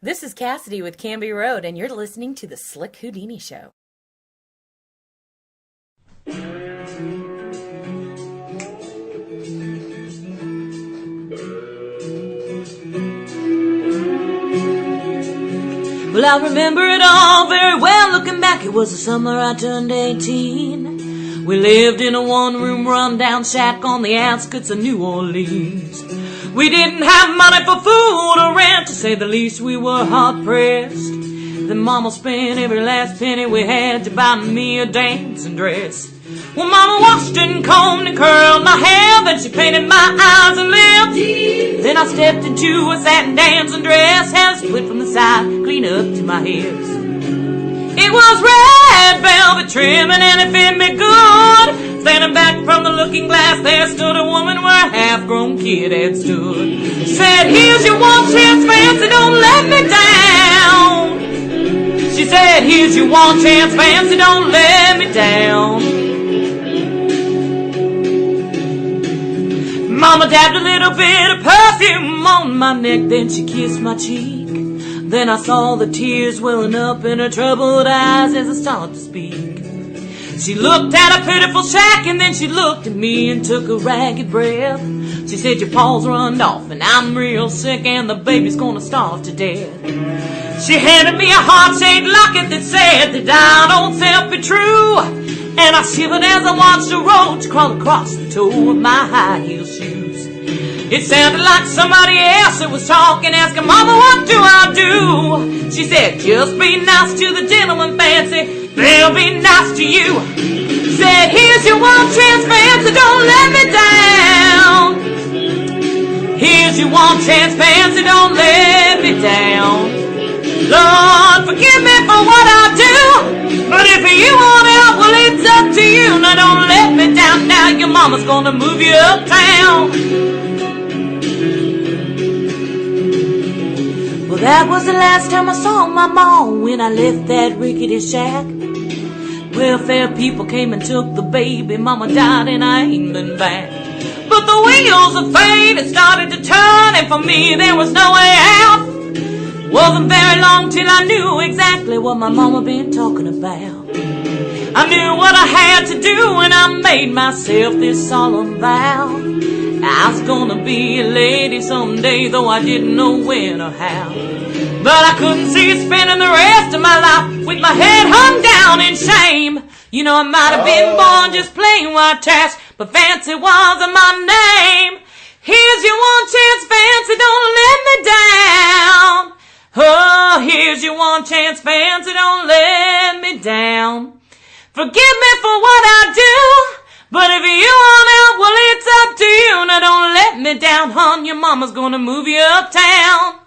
This is Cassidy with Canby Road, and you're listening to The Slick Houdini Show. Well, I remember it all very well. Looking back, it was the summer I turned 18. We lived in a one-room run-down shack on the outskirts of New Orleans. We didn't have money for food or rent, to say the least. We were hard-pressed. Then Mama spent every last penny we had to buy me a dancing dress. Well, Mama washed and combed and curled my hair, then she painted my eyes and lips. Then I stepped into a satin dancing dress, hair split from the side, clean up to my hips. It was red velvet trimming and it fit me good. Standing back from the looking glass, there stood a woman where a half-grown kid had stood. Said, here's your one chance, fancy, don't let me down. She said, here's your one chance, fancy, don't let me down. Mama dabbed a little bit of perfume on my neck, then she kissed my cheek. Then I saw the tears welling up in her troubled eyes as I started to speak. She looked at a pitiful shack and then she looked at me and took a ragged breath. She said, your paws run off and I'm real sick and the baby's gonna starve to death. She handed me a heart-shaped locket that said that I don't self be true. And I shivered as I watched the roach crawl across the toe of my high-heel shoes. It sounded like somebody else that was talking, asking, Mama, what do I do? She said, just be nice to the gentleman, fancy, they'll be nice to you. Said, here's your one chance, fancy, don't let me down. Here's your one chance, fancy, don't let me down. Lord, forgive me for what I do, but if you want help, well, it's up to you. Now don't let me down, now your mama's gonna move you uptown. Well, that was the last time I saw my mom when I left that rickety shack. Welfare people came and took the baby, mama died and I ain't been back. But the wheels of fate had started to turn, and for me there was no way out. Wasn't very long till I knew exactly what my mama been talking about. I knew what I had to do and I made myself this solemn vow. I was gonna be a lady someday, though I didn't know when or how. But I couldn't see spending the rest of my life with my head hung down in shame. You know, I might have been born just plain white trash, but fancy wasn't my name. Here's your one chance, fancy, don't let me down. Oh, here's your one chance, fancy, don't let me down. Forgive me for what I do, but if you want help, well, it's up to you. Now don't let me down, hon, your mama's gonna move you uptown.